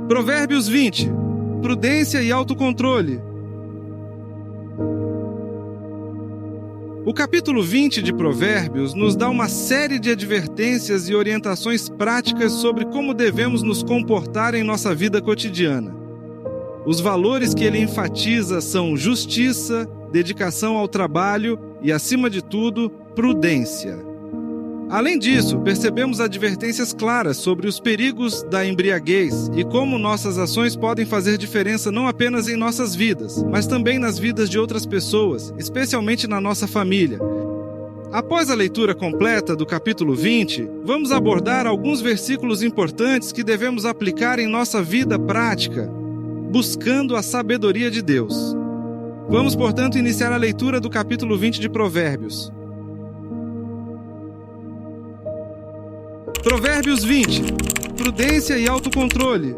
Provérbios 20. Prudência e autocontrole. O capítulo 20 de Provérbios nos dá uma série de advertências e orientações práticas sobre como devemos nos comportar em nossa vida cotidiana. Os valores que ele enfatiza são justiça, dedicação ao trabalho e, acima de tudo, prudência. Além disso, percebemos advertências claras sobre os perigos da embriaguez e como nossas ações podem fazer diferença não apenas em nossas vidas, mas também nas vidas de outras pessoas, especialmente na nossa família. Após a leitura completa do capítulo 20, vamos abordar alguns versículos importantes que devemos aplicar em nossa vida prática, buscando a sabedoria de Deus. Vamos, portanto, iniciar a leitura do capítulo 20 de Provérbios. Provérbios 20. Prudência e autocontrole.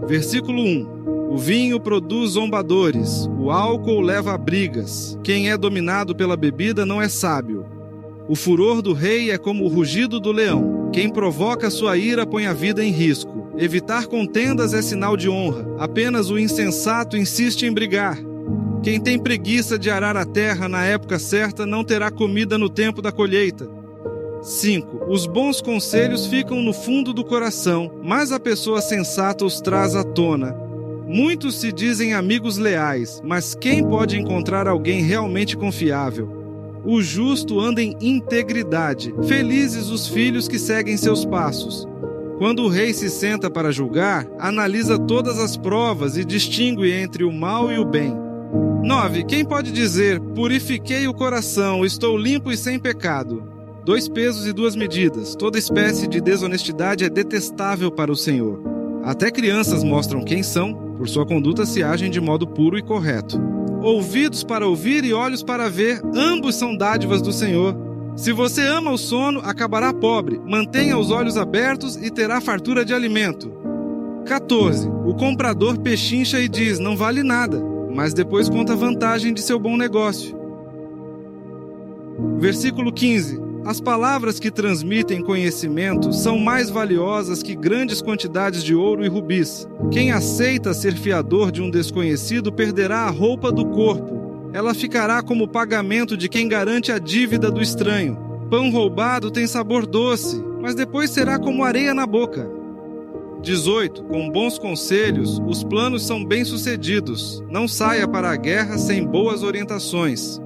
Versículo 1. O vinho produz zombadores, o álcool leva a brigas. Quem é dominado pela bebida não é sábio. O furor do rei é como o rugido do leão. Quem provoca sua ira põe a vida em risco. Evitar contendas é sinal de honra. Apenas o insensato insiste em brigar. Quem tem preguiça de arar a terra na época certa não terá comida no tempo da colheita. 5. Os bons conselhos ficam no fundo do coração, mas a pessoa sensata os traz à tona. Muitos se dizem amigos leais, mas quem pode encontrar alguém realmente confiável? O justo anda em integridade. Felizes os filhos que seguem seus passos. Quando o rei se senta para julgar, analisa todas as provas e distingue entre o mal e o bem. 9. Quem pode dizer, purifiquei o coração, estou limpo e sem pecado? 2 pesos e 2 medidas. Toda espécie de desonestidade é detestável para o Senhor. Até crianças mostram quem são, por sua conduta se agem de modo puro e correto. Ouvidos para ouvir e olhos para ver, ambos são dádivas do Senhor. Se você ama o sono, acabará pobre. Mantenha os olhos abertos e terá fartura de alimento. 14. O comprador pechincha e diz, não vale nada, mas depois conta vantagem de seu bom negócio. Versículo 15. As palavras que transmitem conhecimento são mais valiosas que grandes quantidades de ouro e rubis. Quem aceita ser fiador de um desconhecido perderá a roupa do corpo. Ela ficará como pagamento de quem garante a dívida do estranho. Pão roubado tem sabor doce, mas depois será como areia na boca. 18. Com bons conselhos, os planos são bem-sucedidos. Não saia para a guerra sem boas orientações.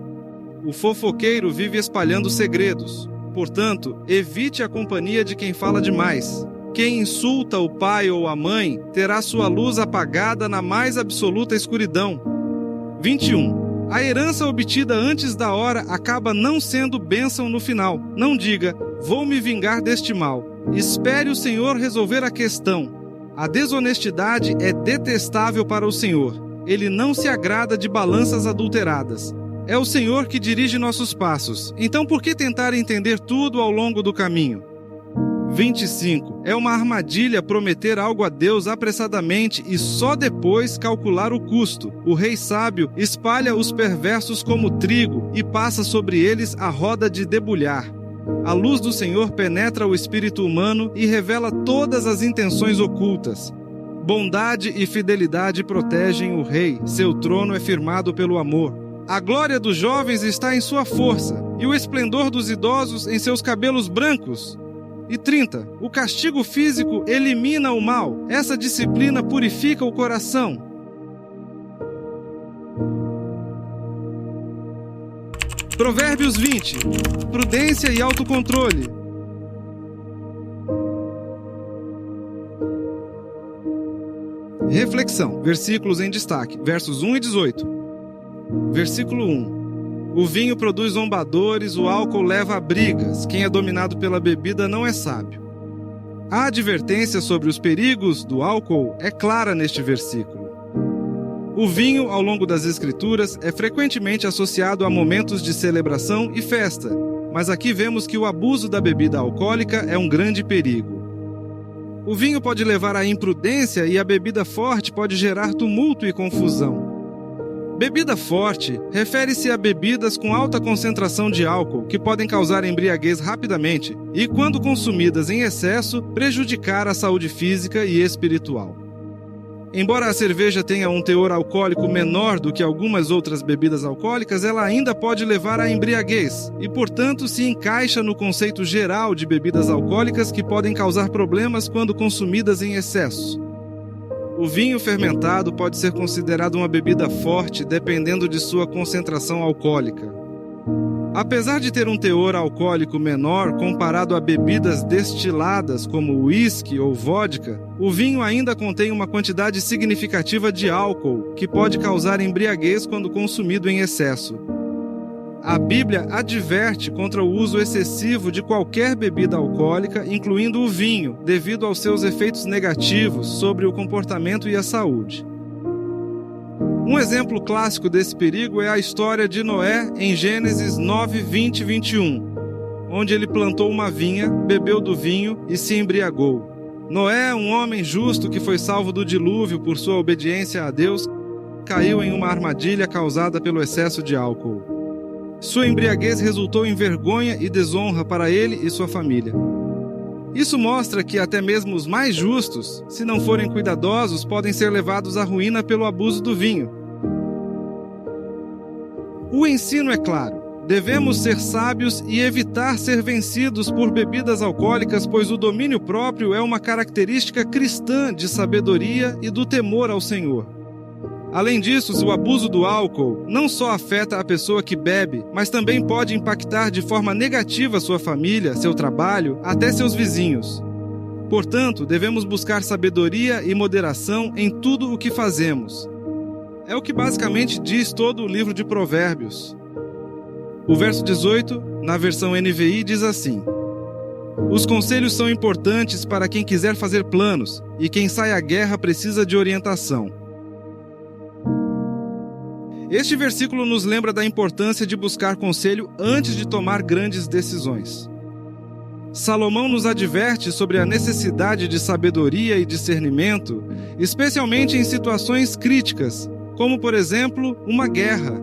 O fofoqueiro vive espalhando segredos. Portanto, evite a companhia de quem fala demais. Quem insulta o pai ou a mãe terá sua luz apagada na mais absoluta escuridão. 21. A herança obtida antes da hora acaba não sendo bênção no final. Não diga, vou me vingar deste mal. Espere o Senhor resolver a questão. A desonestidade é detestável para o Senhor. Ele não se agrada de balanças adulteradas. É o Senhor que dirige nossos passos. Então por que tentar entender tudo ao longo do caminho? 25. É uma armadilha prometer algo a Deus apressadamente e só depois calcular o custo. O rei sábio espalha os perversos como trigo e passa sobre eles a roda de debulhar. A luz do Senhor penetra o espírito humano e revela todas as intenções ocultas. Bondade e fidelidade protegem o rei. Seu trono é firmado pelo amor. A glória dos jovens está em sua força, e o esplendor dos idosos em seus cabelos brancos. E 30. O castigo físico elimina o mal. Essa disciplina purifica o coração. Provérbios 20. Prudência e autocontrole. Reflexão. Versículos em destaque. Versos 1 e 18. Versículo 1. O vinho produz zombadores, o álcool leva a brigas. Quem é dominado pela bebida não é sábio. A advertência sobre os perigos do álcool é clara neste versículo. O vinho, ao longo das Escrituras, é frequentemente associado a momentos de celebração e festa, mas aqui vemos que o abuso da bebida alcoólica é um grande perigo. O vinho pode levar à imprudência e a bebida forte pode gerar tumulto e confusão. Bebida forte refere-se a bebidas com alta concentração de álcool que podem causar embriaguez rapidamente e, quando consumidas em excesso, prejudicar a saúde física e espiritual. Embora a cerveja tenha um teor alcoólico menor do que algumas outras bebidas alcoólicas, ela ainda pode levar à embriaguez e, portanto, se encaixa no conceito geral de bebidas alcoólicas que podem causar problemas quando consumidas em excesso. O vinho fermentado pode ser considerado uma bebida forte dependendo de sua concentração alcoólica. Apesar de ter um teor alcoólico menor comparado a bebidas destiladas como uísque ou vodka, o vinho ainda contém uma quantidade significativa de álcool que pode causar embriaguez quando consumido em excesso. A Bíblia adverte contra o uso excessivo de qualquer bebida alcoólica, incluindo o vinho, devido aos seus efeitos negativos sobre o comportamento e a saúde. Um exemplo clássico desse perigo é a história de Noé em Gênesis 9, 20 e 21, onde ele plantou uma vinha, bebeu do vinho e se embriagou. Noé, um homem justo que foi salvo do dilúvio por sua obediência a Deus, caiu em uma armadilha causada pelo excesso de álcool. Sua embriaguez resultou em vergonha e desonra para ele e sua família. Isso mostra que até mesmo os mais justos, se não forem cuidadosos, podem ser levados à ruína pelo abuso do vinho. O ensino é claro. Devemos ser sábios e evitar ser vencidos por bebidas alcoólicas, pois o domínio próprio é uma característica cristã de sabedoria e do temor ao Senhor. Além disso, o abuso do álcool não só afeta a pessoa que bebe, mas também pode impactar de forma negativa sua família, seu trabalho, até seus vizinhos. Portanto, devemos buscar sabedoria e moderação em tudo o que fazemos. É o que basicamente diz todo o livro de Provérbios. O verso 18, na versão NVI, diz assim: Os conselhos são importantes para quem quiser fazer planos, e quem sai à guerra precisa de orientação. Este versículo nos lembra da importância de buscar conselho antes de tomar grandes decisões. Salomão nos adverte sobre a necessidade de sabedoria e discernimento, especialmente em situações críticas, como, por exemplo, uma guerra.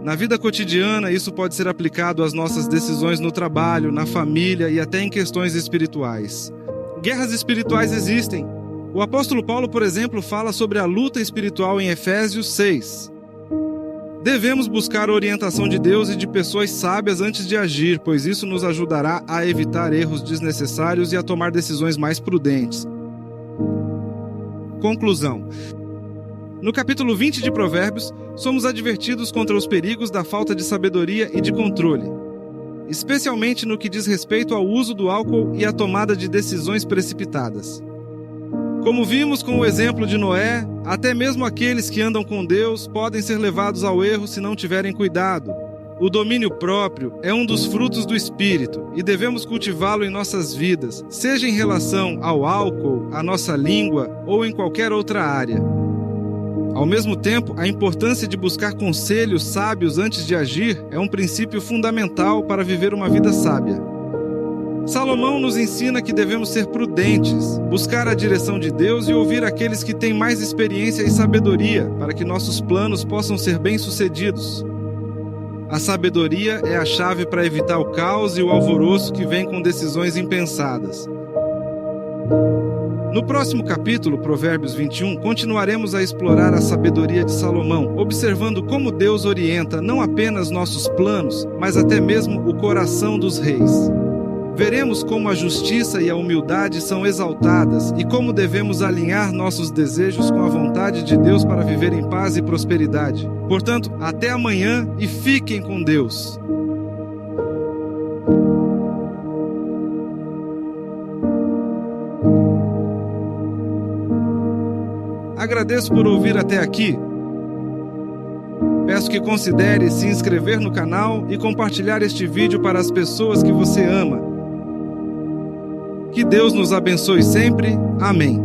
Na vida cotidiana, isso pode ser aplicado às nossas decisões no trabalho, na família e até em questões espirituais. Guerras espirituais existem. O apóstolo Paulo, por exemplo, fala sobre a luta espiritual em Efésios 6. Devemos buscar a orientação de Deus e de pessoas sábias antes de agir, pois isso nos ajudará a evitar erros desnecessários e a tomar decisões mais prudentes. Conclusão. No capítulo 20 de Provérbios, somos advertidos contra os perigos da falta de sabedoria e de controle, especialmente no que diz respeito ao uso do álcool e à tomada de decisões precipitadas. Como vimos com o exemplo de Noé, até mesmo aqueles que andam com Deus podem ser levados ao erro se não tiverem cuidado. O domínio próprio é um dos frutos do Espírito e devemos cultivá-lo em nossas vidas, seja em relação ao álcool, à nossa língua ou em qualquer outra área. Ao mesmo tempo, a importância de buscar conselhos sábios antes de agir é um princípio fundamental para viver uma vida sábia. Salomão nos ensina que devemos ser prudentes, buscar a direção de Deus e ouvir aqueles que têm mais experiência e sabedoria, para que nossos planos possam ser bem-sucedidos. A sabedoria é a chave para evitar o caos e o alvoroço que vem com decisões impensadas. No próximo capítulo, Provérbios 21, continuaremos a explorar a sabedoria de Salomão, observando como Deus orienta não apenas nossos planos, mas até mesmo o coração dos reis. Veremos como a justiça e a humildade são exaltadas e como devemos alinhar nossos desejos com a vontade de Deus para viver em paz e prosperidade. Portanto, até amanhã e fiquem com Deus. Agradeço por ouvir até aqui. Peço que considere se inscrever no canal e compartilhar este vídeo para as pessoas que você ama. Que Deus nos abençoe sempre. Amém.